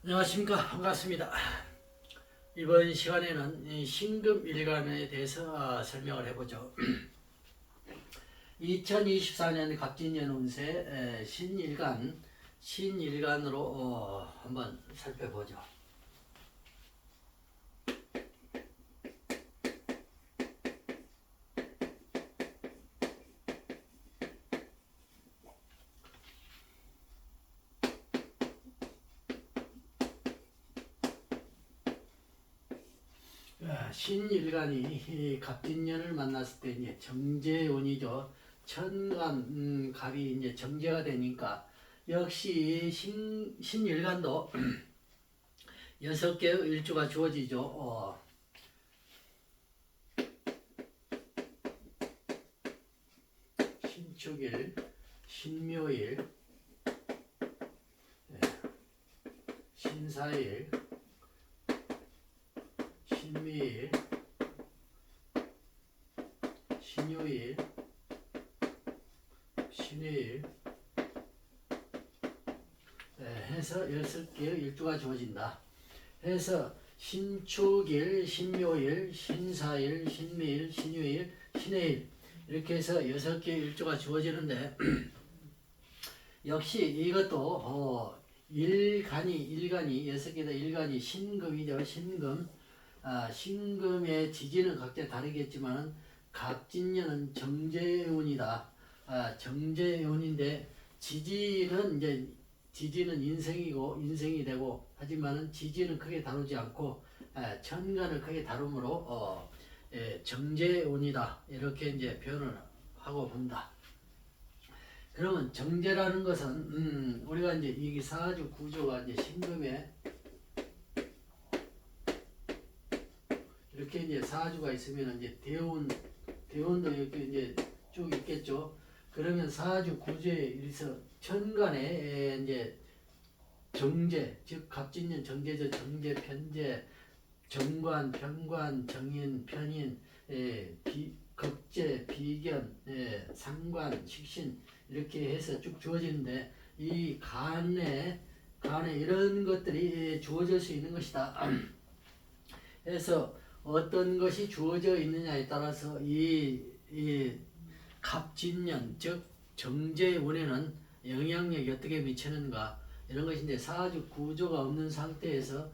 안녕하십니까. 반갑습니다. 이번 시간에는 이 신금일간에 대해서 설명을 해보죠. 2024년 갑진년 운세 신일간으로 한번 살펴보죠. 신일간이 갑진년을 만났을 때 이제 정제운이죠. 천간 갑이 이제 정제가 되니까 역시 신일간도 6개의 일주가 주어지죠. 신축일, 신묘일, 신사일, 신미일, 신요일, 신해일 해서 6개의 일주가 주어진다. 해서 신축일, 신묘일, 신사일, 신미일, 신요일, 신해일 이렇게 해서 6개의 일주가 주어지는데 역시 이것도 일간이 6개다. 일간이 신금이죠. 신금. 신금의 지지는 각자 다르겠지만 갑진년은 정제운이다. 정제운인데 지지는 인생이고 인생이 되고 하지만은 지지는 크게 다루지 않고 천간을 크게 다루므로 정제운이다. 이렇게 이제 표현을 하고 본다. 그러면 정제라는 것은 우리가 이제 이 사주 구조가 이제 신금에 이렇게 이제 사주가 있으면 이제 대운도 이렇게 이제 쭉 있겠죠. 그러면 사주 구조에 의해서 천간에 이제 정제, 즉 갑진년 정제죠. 정제, 편제, 정관, 편관, 정인, 편인, 겁제, 비견, 상관, 식신 이렇게 해서 쭉 주어지는데 이 간에 이런 것들이 주어질 수 있는 것이다. 그래서 어떤 것이 주어져 있느냐에 따라서 이 갑진년 즉 정제운에는 영향력이 어떻게 미치는가 이런 것이 이제 사주 구조가 없는 상태에서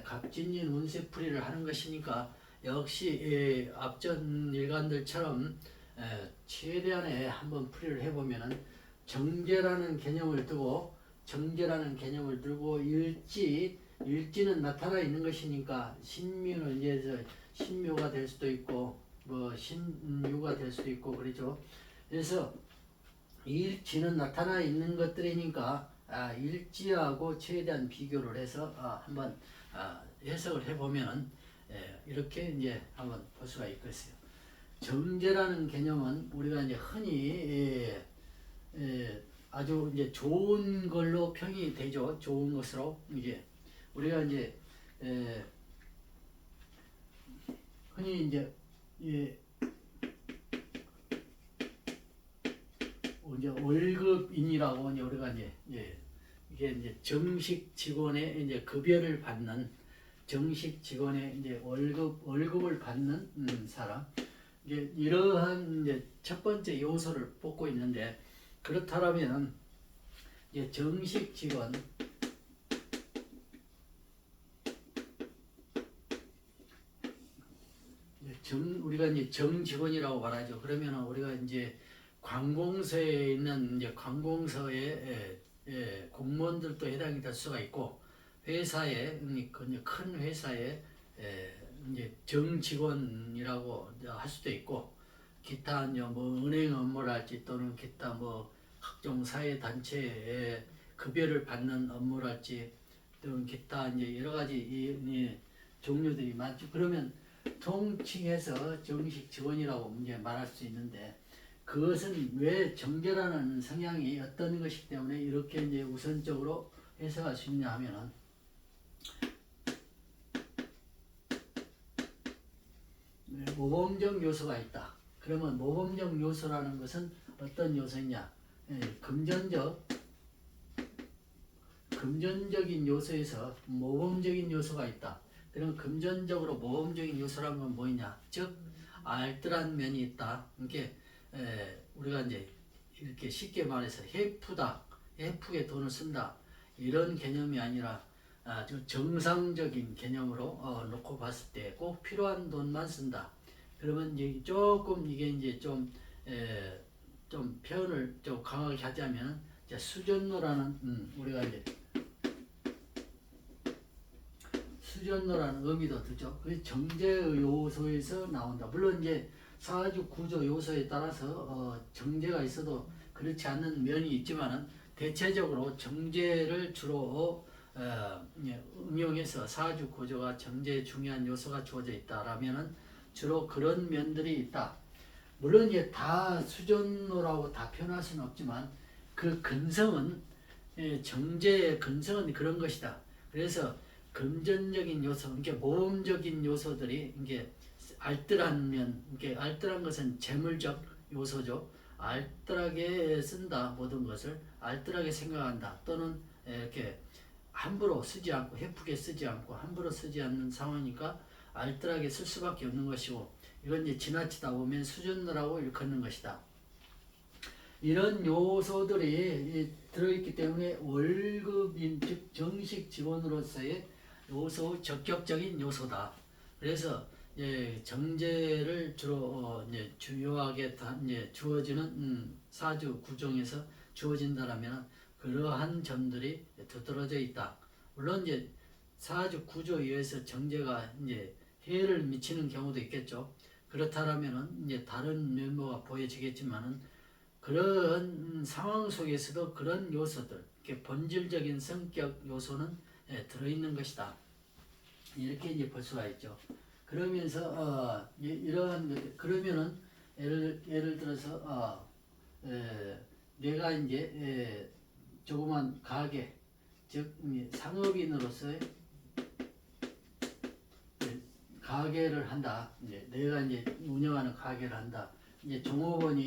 갑진년 운세풀이를 하는 것이니까 역시 앞전 일간들처럼 최대한의 한번 풀이를 해보면은 정제라는 개념을 두고 일지는 나타나 있는 것이니까 신묘는 이제 신묘가 될 수도 있고 뭐 신유가 될 수도 있고 그렇죠. 그래서 일지는 나타나 있는 것들이니까 일지하고 최대한 비교를 해서 한번 해석을 해보면은 이렇게 이제 한번 볼 수가 있겠어요. 정제라는 개념은 우리가 이제 흔히 아주 이제 좋은 걸로 평이 되죠. 좋은 것으로 이제 우리가 이제 흔히 이제 이제 월급인이라고 이제 우리가 이제 이게 이제 정식 직원의 이제 급여를 받는 정식 직원의 이제 월급을 받는 사람 이제 이러한 이제 첫 번째 요소를 뽑고 있는데 그렇다면 이제 정식 직원 우리가 이제 정직원이라고 말하죠. 그러면 우리가 이제 관공서에 있는 이제 관공서의 공무원들도 해당이 될 수가 있고 회사에 큰 회사에 이제 정직원이라고 할 수도 있고 기타 이제 뭐 은행 업무랄지 또는 기타 뭐 각종 사회 단체에 급여를 받는 업무랄지 또는 기타 이제 여러 가지 이 종류들이 많죠. 그러면 통칭해서 정식 직원이라고 이제 말할 수 있는데 그것은 왜 정제라는 성향이 어떤 것이기 때문에 이렇게 이제 우선적으로 해석할 수 있냐 하면은 모범적 요소가 있다. 그러면 모범적 요소라는 것은 어떤 요소냐? 금전적 금전적인 요소에서 모범적인 요소가 있다. 그럼 금전적으로 모범적인 요소란 건 뭐냐? 즉 알뜰한 면이 있다. 이게 우리가 이제 이렇게 쉽게 말해서 해프다, 해프게 돈을 쓴다 이런 개념이 아니라 아주 정상적인 개념으로 놓고 봤을 때 꼭 필요한 돈만 쓴다. 그러면 이제 조금 이게 이제 좀 표현을 좀 강하게 하자면 이제 수전노라는 우리가 이제 수전노라는 의미도 듣죠. 그 정제 요소에서 나온다. 물론 이제 사주 구조 요소에 따라서 정제가 있어도 그렇지 않는 면이 있지만은 대체적으로 정제를 주로 응용해서 사주 구조가 정제에 중요한 요소가 주어져 있다라면은 주로 그런 면들이 있다. 물론 이제 다 수전노라고 다 표현할 수는 없지만 그 근성은 정제의 근성은 그런 것이다. 그래서 금전적인 요소, 이게 모험적인 요소들이 이게 알뜰한 면, 이게 알뜰한 것은 재물적 요소죠. 알뜰하게 쓴다 모든 것을 알뜰하게 생각한다 또는 이렇게 함부로 쓰지 않고 헤프게 쓰지 않고 함부로 쓰지 않는 상황이니까 알뜰하게 쓸 수밖에 없는 것이고 이건 이제 지나치다 보면 수준노라고 일컫는 것이다. 이런 요소들이 들어있기 때문에 월급인 즉 정식 직원으로서의 요소 적격적인 요소다. 그래서 정제를 주로 주요하게 주어지는 사주 구종에서 주어진다라면 그러한 점들이 두드러져 있다. 물론 이제 사주 구조에 의해서 정제가 해를 미치는 경우도 있겠죠. 그렇다라면은 이제 다른 면모가 보여지겠지만은 그런 상황 속에서도 그런 요소들, 이렇게 본질적인 성격 요소는 들어있는 것이다. 이렇게 이제 볼 수가 있죠. 그러면서 이러한 그러면은 예를 들어서 내가 이제 조그만 가게 즉 상업인으로서의 가게를 한다. 이제 내가 이제 운영하는 가게를 한다. 이제 종업원이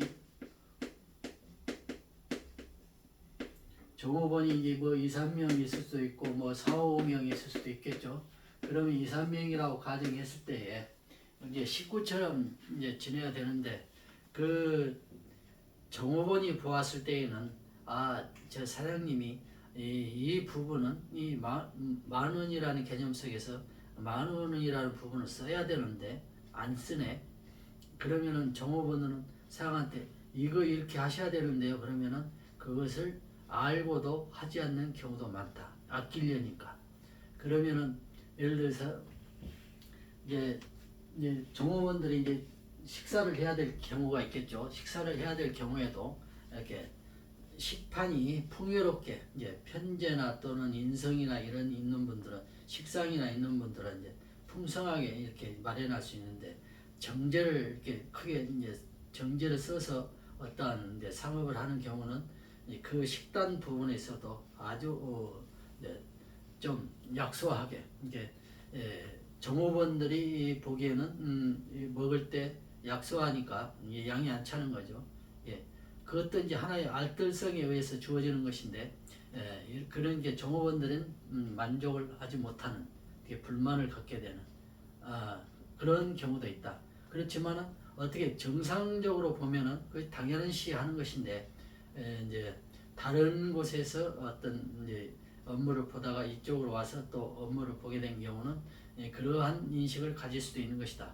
이제 뭐 2, 3명 있을 수도 있고 뭐 4, 5명 있을 수도 있겠죠. 그러면 2, 3명이라고 가정했을 때에 이제 식구처럼 이제 지내야 되는데 그 종업원이 보았을 때에는 저 사장님이 이 부분은 만 원이라는 개념 속에서 만 원이라는 부분을 써야 되는데 안 쓰네. 그러면은 종업원은 사장한테 이거 이렇게 하셔야 되는데요. 그러면은 그것을 알고도 하지 않는 경우도 많다. 아끼려니까. 그러면은 예를 들어서 이제 종업원들이 이제 식사를 해야 될 경우가 있겠죠. 식사를 해야 될 경우에도 이렇게 식판이 풍요롭게 이제 편제나 또는 인성이나 이런 있는 분들은 식상이나 있는 분들은 이제 풍성하게 이렇게 마련할 수 있는데 정제를 이렇게 크게 이제 정제를 써서 어떠한 이제 상업을 하는 경우는 그 식단 부분에서도 아주 좀 약소하게 이제 종업원들이 보기에는 먹을 때 약소하니까 양이 안 차는 거죠. 그것도 이제 하나의 알뜰성에 의해서 주어지는 것인데 그런 게 종업원들은 만족을 하지 못하는 불만을 갖게 되는 그런 경우도 있다. 그렇지만은 어떻게 정상적으로 보면은 그 당연시 하는 것인데 이제 다른 곳에서 어떤 이제 업무를 보다가 이쪽으로 와서 또 업무를 보게 된 경우는 그러한 인식을 가질 수도 있는 것이다.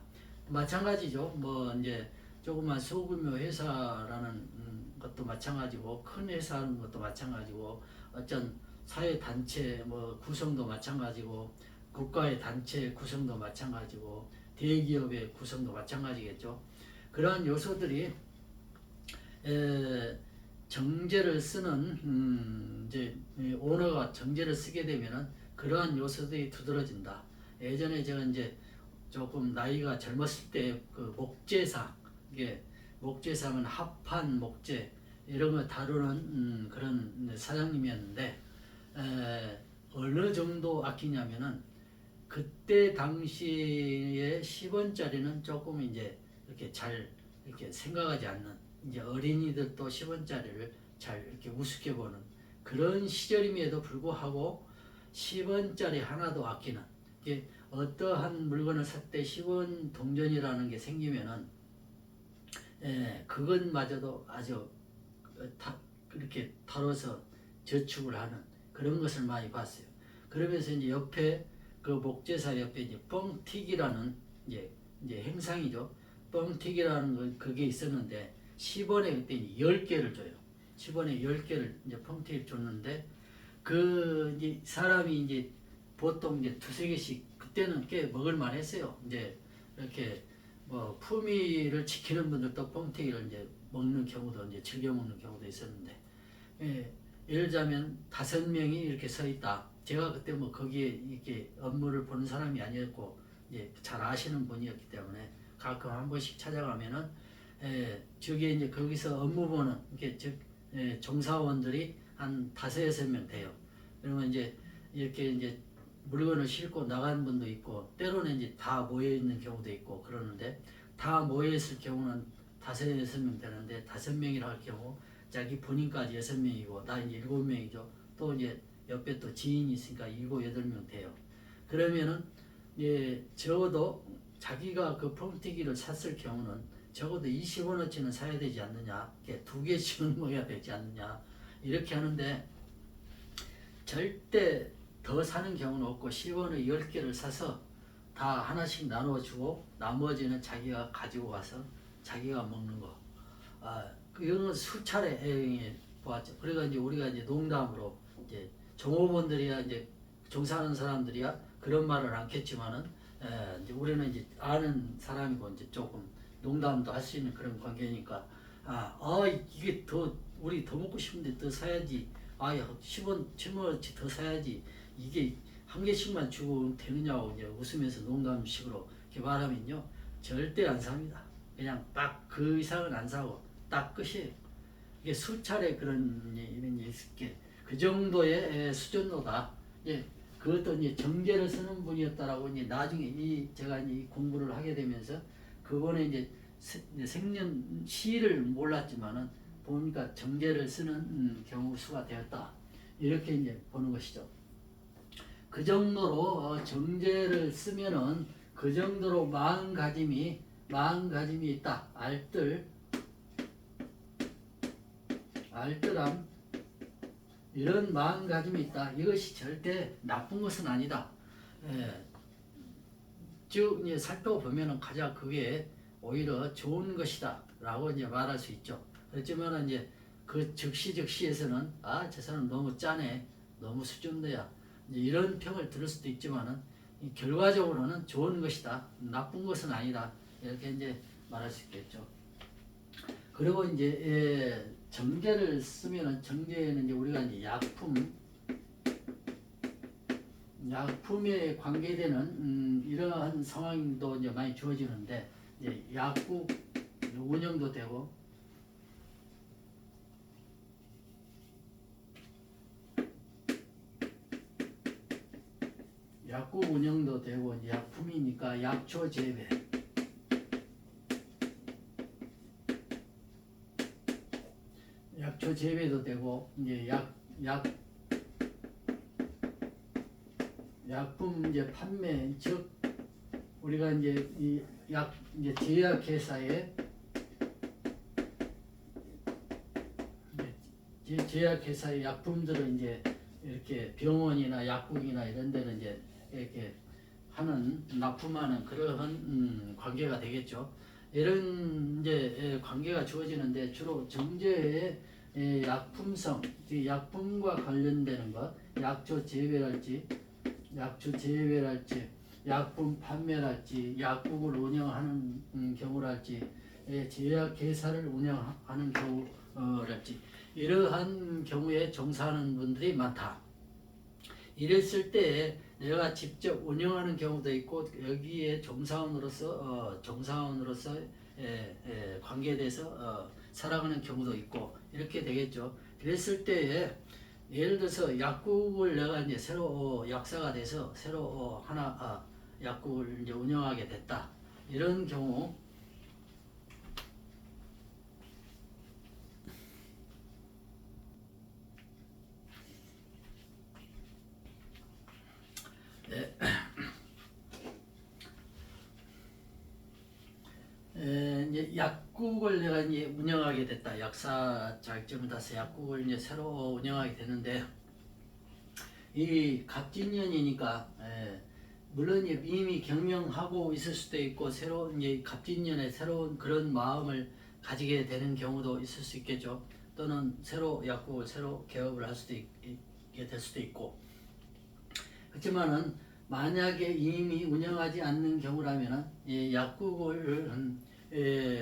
마찬가지죠. 뭐 이제 조그만 소규모 회사라는 것도 마찬가지고 큰 회사라는 것도 마찬가지고 어떤 사회 단체 뭐 구성도 마찬가지고 국가의 단체 구성도 마찬가지고 대기업의 구성도 마찬가지겠죠. 그러한 요소들이 정제를 쓰는 이제 오너가 정제를 쓰게 되면은 그러한 요소들이 두드러진다. 예전에 제가 이제 조금 나이가 젊었을 때 그 목재상 이게 목재상은 합판 목재 이런 거 다루는 그런 사장님이었는데 어느 정도 아끼냐면은 그때 당시에 10원짜리는 조금 이제 이렇게 잘 이렇게 생각하지 않는 이제 어린이들도 10원짜리를 잘 이렇게 우습게 보는 그런 시절임에도 불구하고 10원짜리 하나도 아끼는, 이게 어떠한 물건을 살 때 10원 동전이라는 게 생기면은 그것마저도 아주 그렇게 다뤄서 저축을 하는 그런 것을 많이 봤어요. 그러면서 이제 옆에 그 목재사 옆에 이제 뻥튀기라는 이제 행상이죠. 뻥튀기라는 그게 있었는데 10원에 그때 10개를 줘요. 10원에 10개를 이제 뻥튀기를 줬는데 그 이제 사람이 이제 보통 이제 두세 개씩 그때는 꽤 먹을만 했어요. 이제 이렇게 뭐 품위를 지키는 분들도 뻥튀기를 이제 먹는 경우도 이제 즐겨 먹는 경우도 있었는데 예를 들자면 5명이 이렇게 서 있다. 제가 그때 뭐 거기에 이렇게 업무를 보는 사람이 아니었고 이제 잘 아시는 분이었기 때문에 가끔 한 번씩 찾아가면은 저기 이제 거기서 업무 보는 이렇게 종사원들이 한 5-6명 돼요. 그러면 이제 이렇게 이제 물건을 싣고 나간 분도 있고 때로는 이제 다 모여 있는 경우도 있고 그러는데 다 모여 있을 경우는 5-6명 되는데 5명이라 할 경우 자기 본인까지 6명이고 나 이제 7명이죠. 또 이제 옆에 또 지인이 있으니까 7-8명 돼요. 그러면은 적어도 자기가 그 뻥튀기를 샀을 경우는 적어도 20원어치는 사야 되지 않느냐, 2개씩은 먹어야 되지 않느냐 이렇게 하는데 절대 더 사는 경우는 없고 10원에 10개를 사서 다 하나씩 나눠주고 나머지는 자기가 가지고 가서 자기가 먹는 거. 이런 수차례 보았죠. 그러니까 이제 우리가 이제 농담으로 이제 종업원들이야 이제 종사하는 사람들이야 그런 말을 않겠지만은 이제 우리는 이제 아는 사람이고 이제 조금 농담도 할 수 있는 그런 관계니까 이게 더 우리 더 먹고 싶은데 더 사야지. 10원 10원어치 더 사야지. 이게 한 개씩만 주고 되느냐고 이제 웃으면서 농담식으로 이렇게 말하면요 절대 안 삽니다. 그냥 딱 그 이상은 안 사고 딱 끝이에요. 이게 수차례 그런 이런 있게 그 정도의 수준로다. 그것도 이제 정제를 쓰는 분이었다라고 이제 나중에 제가 이제 공부를 하게 되면서 그분의 이제 생년 시를 몰랐지만은 보니까 정제를 쓰는 경우 수가 되었다. 이렇게 이제 보는 것이죠. 그 정도로 정제를 쓰면은 그 정도로 마음가짐이 있다. 알뜰함 이런 마음가짐이 있다. 이것이 절대 나쁜 것은 아니다. 즉 이제 살펴보면은 가장 그게 오히려 좋은 것이다라고 이제 말할 수 있죠. 그렇지만 이제 그 즉시에서는 저 사람 너무 짜네, 너무 수준도야 이런 평을 들을 수도 있지만은 결과적으로는 좋은 것이다, 나쁜 것은 아니다 이렇게 이제 말할 수 있겠죠. 그리고 이제 정제를 쓰면은 정제에는 이제 우리가 이제 약품에 관계되는 이러한 상황도 이제 많이 주어지는데 이제 약국 운영도 되고 약국 운영도 되고 이제 약품이니까 약초 재배 약초 재배도 되고 이제 약품 이제 판매 즉 우리가 이제 이제 제약회사의 약품들을 이제 이렇게 병원이나 약국이나 이런 데는 이제 이렇게 납품하는 그러한 관계가 되겠죠. 이런 이제 관계가 주어지는데 주로 정제의 약품성, 약품과 관련되는 것, 약초 재배랄지, 약품 판매랄지, 약국을 운영하는 경우랄지, 제약회사를 운영하는 경우랄지, 이러한 경우에 종사하는 분들이 많다. 이랬을 때 내가 직접 운영하는 경우도 있고 여기에 종사원으로서 관계돼서 살아가는 경우도 있고 이렇게 되겠죠. 그랬을 때에 예를 들어서 약국을 내가 이제 새로 약사가 돼서 새로 약국을 이제 운영하게 됐다. 이런 경우 약국을 내가 이제 운영하게 됐다. 약사 자격증을 따서 약국을 이제 새로 운영하게 됐는데 이 갑진년이니까 물론 이미 경영하고 있을 수도 있고 새로운 이제 갑진년에 새로운 그런 마음을 가지게 되는 경우도 있을 수 있겠죠. 또는 새로 약국을 새로 개업을 할 수도 있게 될 수도 있고. 그렇지만은 만약에 이미 운영하지 않는 경우라면은 약국을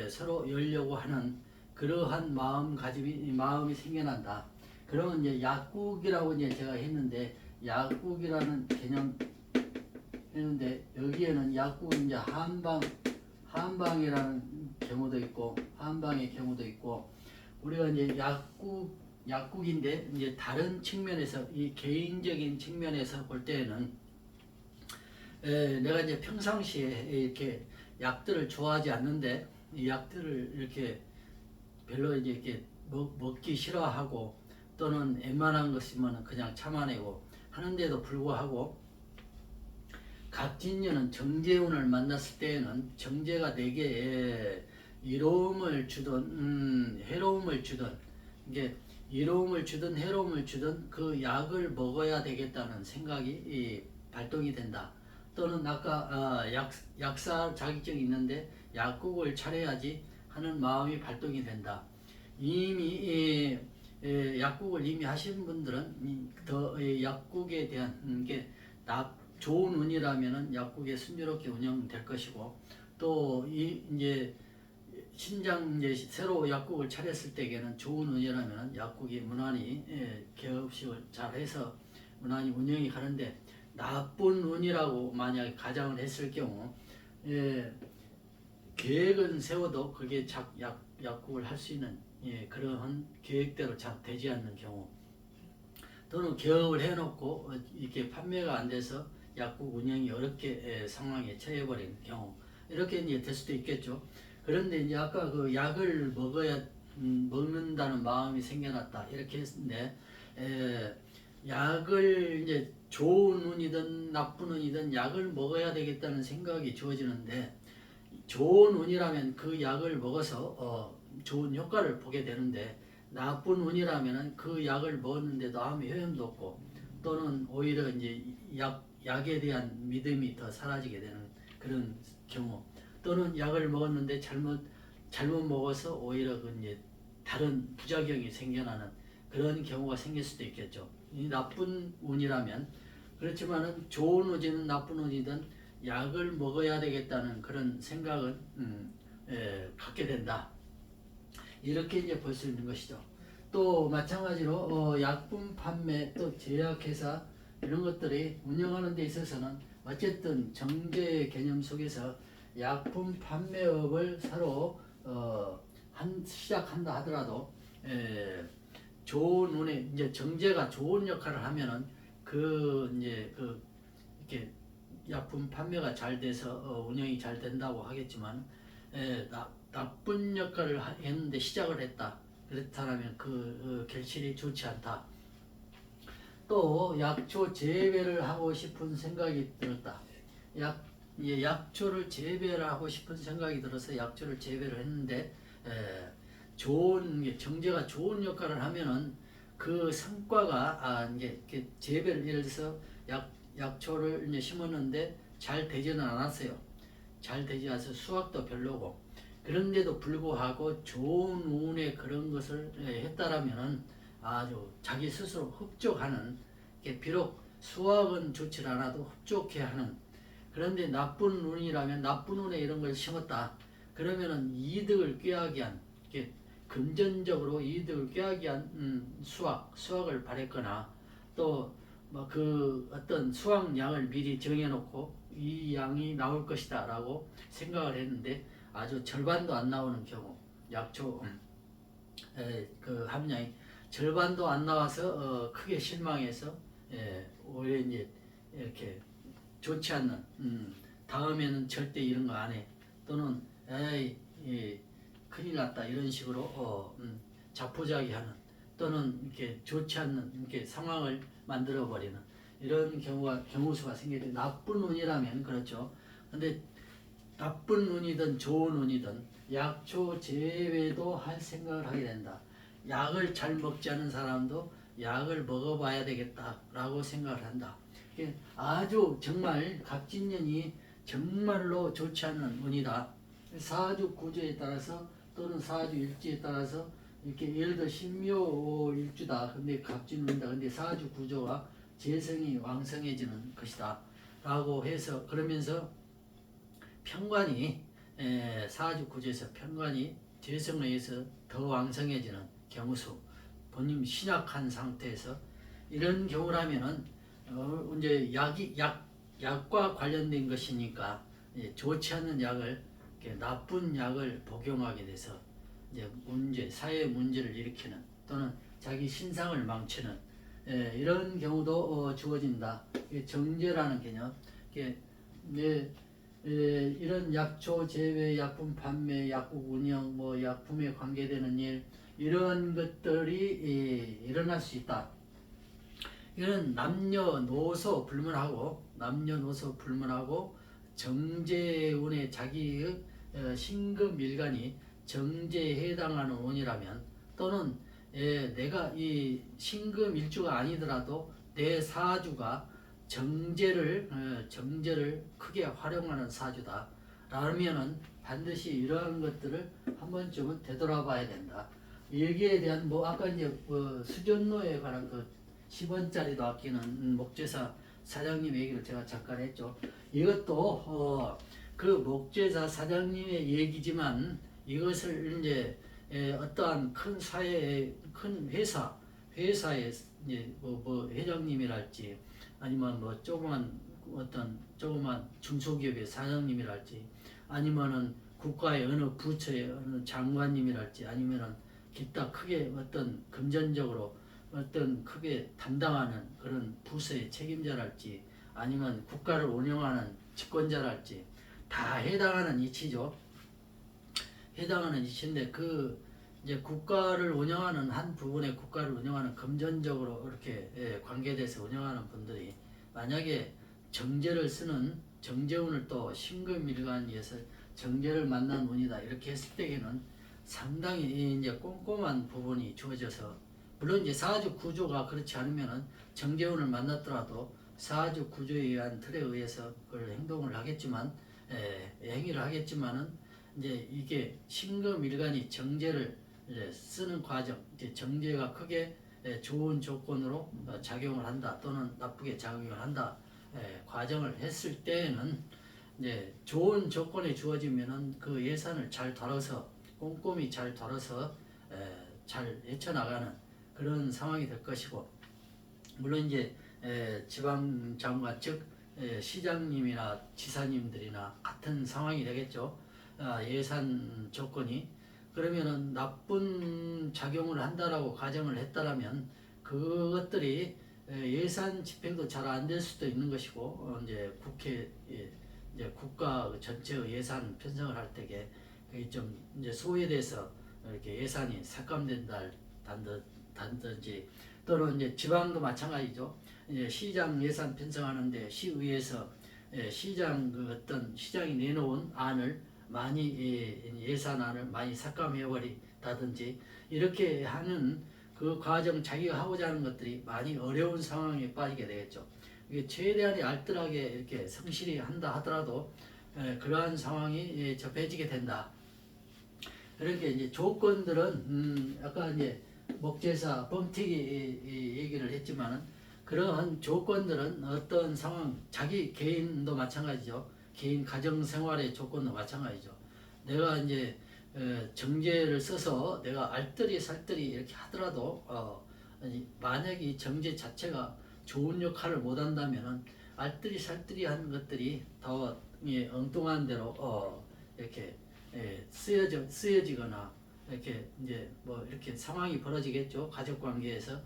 서로 열려고 하는 그러한 마음이 생겨난다. 그러면 이제 약국이라고 이제 제가 했는데 약국이라는 개념 했는데 여기에는 약국은 이제 한방이라는 경우도 있고 한방의 경우도 있고 우리가 이제 약국인데 이제 다른 측면에서 이 개인적인 측면에서 볼 때에는 내가 이제 평상시에 이렇게 약들을 좋아하지 않는데 이 약들을 이렇게 별로 이제 이렇게 먹기 싫어하고 또는 웬만한 것이면 그냥 참아내고 하는데도 불구하고 갑진년은 정제운을 만났을 때에는 정제가 내게 이로움을 주든 해로움을 주든 이게 이로움을 주든 해로움을 주든 그 약을 먹어야 되겠다는 생각이 발동이 된다. 또는 아까 약사 자격증이 있는데 약국을 차려야지 하는 마음이 발동이 된다. 이미 약국을 이미 하신 분들은 더 약국에 대한 게 좋은 운이라면은 약국에 순조롭게 운영될 것이고 또 이제 신장 이제 새로 약국을 차렸을 때에는 좋은 운이라면 약국이 무난히 개업식을 잘해서 무난히 운영이 가는데 나쁜 운이라고 만약 가정을 했을 경우 계획은 세워도 그게 약국을 할 수 있는 그러한 계획대로 잘 되지 않는 경우 또는 개업을 해놓고 이렇게 판매가 안 돼서 약국 운영이 어렵게 상황에 처해버린 경우 이렇게 이제 될 수도 있겠죠. 그런데 이제 아까 그 약을 먹는다는 마음이 생겨났다 이렇게 했는데 약을 이제 좋은 운이든 나쁜 운이든 약을 먹어야 되겠다는 생각이 주어지는데 좋은 운이라면 그 약을 먹어서 좋은 효과를 보게 되는데 나쁜 운이라면 그 약을 먹었는데도 아무 효험도 없고 또는 오히려 이제 약에 대한 믿음이 더 사라지게 되는 그런 경우 또는 약을 먹었는데 잘못 먹어서 오히려 그 이제 다른 부작용이 생겨나는 그런 경우가 생길 수도 있겠죠. 이 나쁜 운이라면 그렇지만은 좋은 운이든 나쁜 운이든 약을 먹어야 되겠다는 그런 생각을 갖게 된다. 이렇게 이제 볼 수 있는 것이죠. 또 마찬가지로 약품 판매 또 제약회사 이런 것들이 운영하는 데 있어서는 어쨌든 정제 개념 속에서 약품 판매업을 새로 시작한다 하더라도 좋은 운에 이제 정제가 좋은 역할을 하면은 이렇게 약품 판매가 잘 돼서 운영이 잘 된다고 하겠지만 나쁜 역할을 했는데 시작을 했다. 그렇다면 그 결실이 좋지 않다. 또 약초 재배를 하고 싶은 생각이 들었다. 약초를 재배를 하고 싶은 생각이 들어서 약초를 재배를 했는데 좋은 정제가 좋은 역할을 하면은 그 성과가 이제 재배를 예를 들어서 약초를 이제 심었는데 잘 되지는 않았어요. 잘 되지 않아서 수확도 별로고 그런데도 불구하고 좋은 운에 그런 것을 했다라면은 아주 자기 스스로 흡족하는 비록 수확은 좋지 않아도 흡족해하는 그런데 나쁜 운이라면 나쁜 운에 이런 걸 심었다 그러면은 이득을 꾀하기 위한 금전적으로 이득을 꾀하기 위한 수확을 바랬거나 또 뭐 그 어떤 수확량을 미리 정해놓고 이 양이 나올 것이다 라고 생각을 했는데 아주 절반도 안 나오는 경우 약초 그 함량이 절반도 안 나와서 크게 실망해서 오히려 이제 이렇게 좋지 않는 다음에는 절대 이런 거 안 해 또는 에이 큰일 났다 이런 식으로 자포자기하는 또는 이렇게 좋지 않는 이렇게 상황을 만들어 버리는 이런 경우수가 생기죠. 나쁜 운이라면 그렇죠. 근데 나쁜 운이든 좋은 운이든 약초 제외도 할 생각을 하게 된다. 약을 잘 먹지 않은 사람도 약을 먹어봐야 되겠다라고 생각을 한다. 아주 정말 갑진년이 정말로 좋지 않은 운이다. 사주 구조에 따라서 또는 사주 일지에 따라서 이렇게 예를 들어 신묘 일주다. 근데 갑진운이다. 근데 사주 구조가 재성이 왕성해지는 것이다. 라고 해서 그러면서 편관이 사주 구조에서 편관이 재성에 의해서 더 왕성해지는 경우수 본인 신약한 상태에서 이런 경우라면은 이제 약과 관련된 것이니까 좋지 않은 약을 나쁜 약을 복용하게 돼서 이제 사회 문제를 일으키는 또는 자기 신상을 망치는 이런 경우도 주어진다. 정제라는 개념. 이런 약초 제외, 약품 판매, 약국 운영, 뭐 약품에 관계되는 일 이런 것들이 일어날 수 있다. 이는 남녀노소 불문하고 정제운의 자기의 신금일간이 정제에 해당하는 운이라면 또는 내가 이 신금일주가 아니더라도 내 사주가 정제를 크게 활용하는 사주다. 라면은 반드시 이러한 것들을 한 번쯤은 되돌아봐야 된다. 여기에 대한 뭐 아까 이제 수전노에 관한 그 10원짜리도 아끼는 목재사 사장님 얘기를 제가 잠깐 했죠. 이것도 그 목재사 사장님의 얘기지만 이것을 이제 어떠한 큰 사회의 큰 회사의 이제 뭐 회장님이랄지 아니면 뭐 조그만 중소기업의 사장님이랄지 아니면은 국가의 어느 부처의 어느 장관님이랄지 아니면은 기타 크게 어떤 금전적으로 어떤 크게 담당하는 그런 부서의 책임자랄지 아니면 국가를 운영하는 집권자랄지 다 해당하는 이치죠. 해당하는 이치인데 그 이제 국가를 운영하는 한 부분의 국가를 운영하는 금전적으로 이렇게 관계돼서 운영하는 분들이 만약에 정제를 쓰는 정제운을 또 신금일간에서 정제를 만난 운이다 이렇게 했을 때에는 상당히 이제 꼼꼼한 부분이 주어져서 물론 이제 사주 구조가 그렇지 않으면은 정제운을 만났더라도 사주 구조에 의한 틀에 의해서 그걸 행동을 하겠지만 행위를 하겠지만은 이제 이게 신금일간이 정제를 이제 쓰는 과정, 이제 정제가 크게 좋은 조건으로 작용을 한다 또는 나쁘게 작용을 한다 과정을 했을 때에는 이제 좋은 조건이 주어지면은 그 예산을 잘 다뤄서 꼼꼼히 잘 다뤄서 잘 헤쳐나가는 그런 상황이 될 것이고 물론 이제 지방장관 즉 시장님이나 지사님들이나 같은 상황이 되겠죠. 예산 조건이 그러면은 나쁜 작용을 한다라고 가정을 했다라면 그것들이 예산 집행도 잘 안 될 수도 있는 것이고 이제 국회 이제 국가 전체의 예산 편성을 할 때에 좀 이제 소외돼서 이렇게 예산이 삭감된다든지 또는 이제 지방도 마찬가지죠. 이제 시장 예산 편성하는데 시의회에서 시장 그 어떤 시장이 내놓은 안을 많이 예산안을 많이 삭감해버린다든지 이렇게 하는 그 과정 자기가 하고자 하는 것들이 많이 어려운 상황에 빠지게 되겠죠. 이게 최대한의 알뜰하게 이렇게 성실히 한다 하더라도 그러한 상황이 접해지게 된다. 이렇게 이제 조건들은 아까 이제 목재사 범튀기 얘기를 했지만은 그러한 조건들은 어떤 상황 자기 개인도 마찬가지죠. 개인 가정 생활의 조건도 마찬가지죠. 내가 이제 정제를 써서 내가 알뜰히 살뜰히 이렇게 하더라도 만약에 이 정제 자체가 좋은 역할을 못 한다면은 알뜰히 살뜰히 하는 것들이 더 엉뚱한 대로 이렇게 쓰여지거나 이렇게 이제 뭐 이렇게 상황이 벌어지겠죠. 가족 관계에서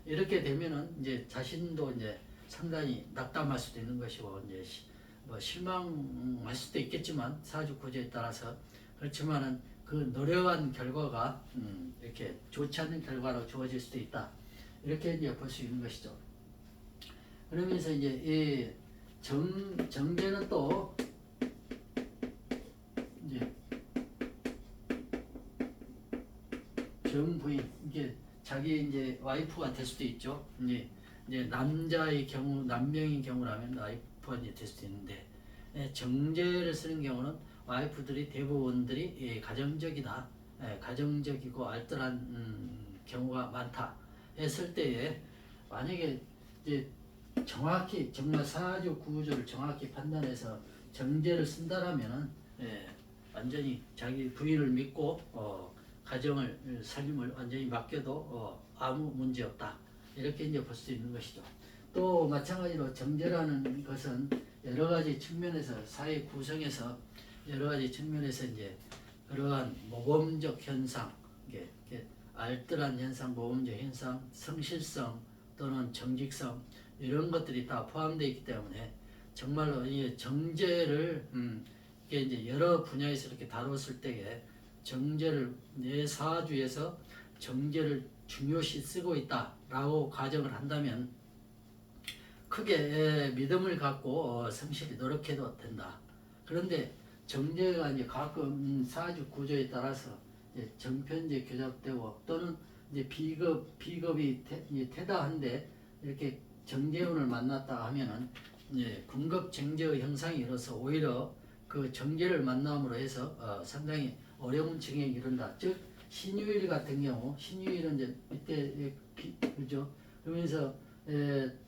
이렇게 되면은 이제 자신도 이제 상당히 낙담할 수도 있는 것이고 이제 뭐 실망할 수도 있겠지만 사주 구조에 따라서 그렇지만은 그 노력한 결과가 이렇게 좋지 않은 결과로 주어질 수도 있다. 이렇게 이제 볼 수 있는 것이죠. 그러면서 이제 이 정제는 또 이제 자기 이제 와이프가 될 수도 있죠. 이제 남자의 경우, 남명인 경우라면 와이프가 이제 될 수도 있는데, 정제를 쓰는 경우는 와이프들이 대부분들이 가정적이다, 가정적이고 알뜰한 경우가 많다 했을 때에, 만약에 이제 정확히 정말 사주 구조를 정확히 판단해서 정제를 쓴다라면은 완전히 자기 부인을 믿고 가정을 살림을 완전히 맡겨도 아무 문제 없다, 이렇게 이제 볼 수 있는 것이죠. 또 마찬가지로 정제라는 것은 여러 가지 측면에서 사회 구성에서 여러 가지 측면에서 이제 그러한 모범적 현상, 이게 알뜰한 현상, 모범적 현상, 성실성 또는 정직성, 이런 것들이 다 포함되어 있기 때문에 정말로 이 정제를 이게 이제 여러 분야에서 이렇게 다뤘을 때에 정제를 내 사주에서 정제를 중요시 쓰고 있다라고 가정을 한다면 크게 믿음을 갖고 성실히 노력해도 된다. 그런데 정제가 이제 가끔 사주 구조에 따라서 이제 정편제 교잡되고 또는 이제 비겁이 태다한데 이렇게 정제운을 만났다 하면은 군겁쟁제의 형상이 일어서 오히려 그 정제를 만남으로 해서 상당히 어려운 층에 이른다. 즉 신유일 같은 경우, 신유일은 이제 이때 그죠? 그러면서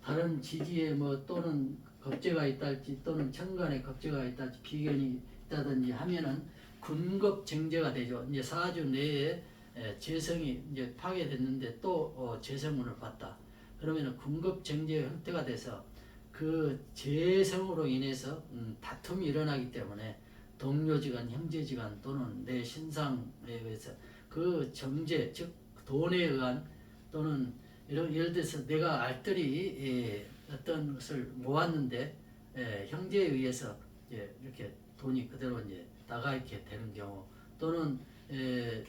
다른 지지에 뭐 또는 겁재가 있다든지 또는 천간에 겁재가 있다든지 비견이 있다든지 하면은 군겁쟁제가 되죠. 이제 사주 내에 재성이 이제 파괴됐는데 또 재성운을 봤다. 그러면은 군겁쟁제의 형태가 돼서 그 재성으로 인해서 다툼이 일어나기 때문에 동료지간, 형제지간 또는 내 신상에 의해서 그 정제, 즉 돈에 의한 또는 예를 들어서 내가 알뜰히 어떤 것을 모았는데 형제에 의해서 이렇게 돈이 그대로 이제 나가 있게 되는 경우, 또는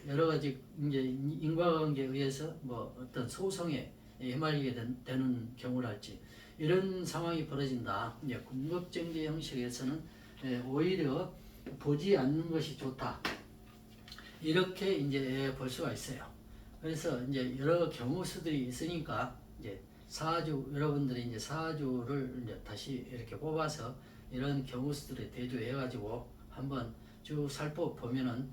여러 가지 이제 인과관계에 의해서 뭐 어떤 소송에 휘말리게 되는 경우랄지, 이런 상황이 벌어진다. 이제 군겁쟁제 형식에서는 오히려 보지 않는 것이 좋다, 이렇게 이제 볼 수가 있어요. 그래서 이제 여러 경우 수들이 있으니까 이제 사주, 여러분들이 이제 사주를 이제 다시 이렇게 뽑아서 이런 경우 수들에 대조해 가지고 한번 쭉 살펴보면은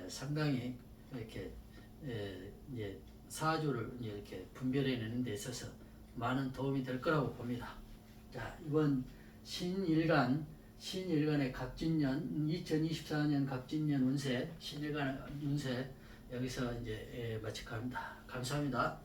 상당히 이렇게 이제 사주를 이제 이렇게 분별해내는 데 있어서 많은 도움이 될 거라고 봅니다. 자, 이번 신일간의 갑진년 2024년 갑진년 운세, 신일간 운세 여기서 이제 마치겠습니다. 감사합니다.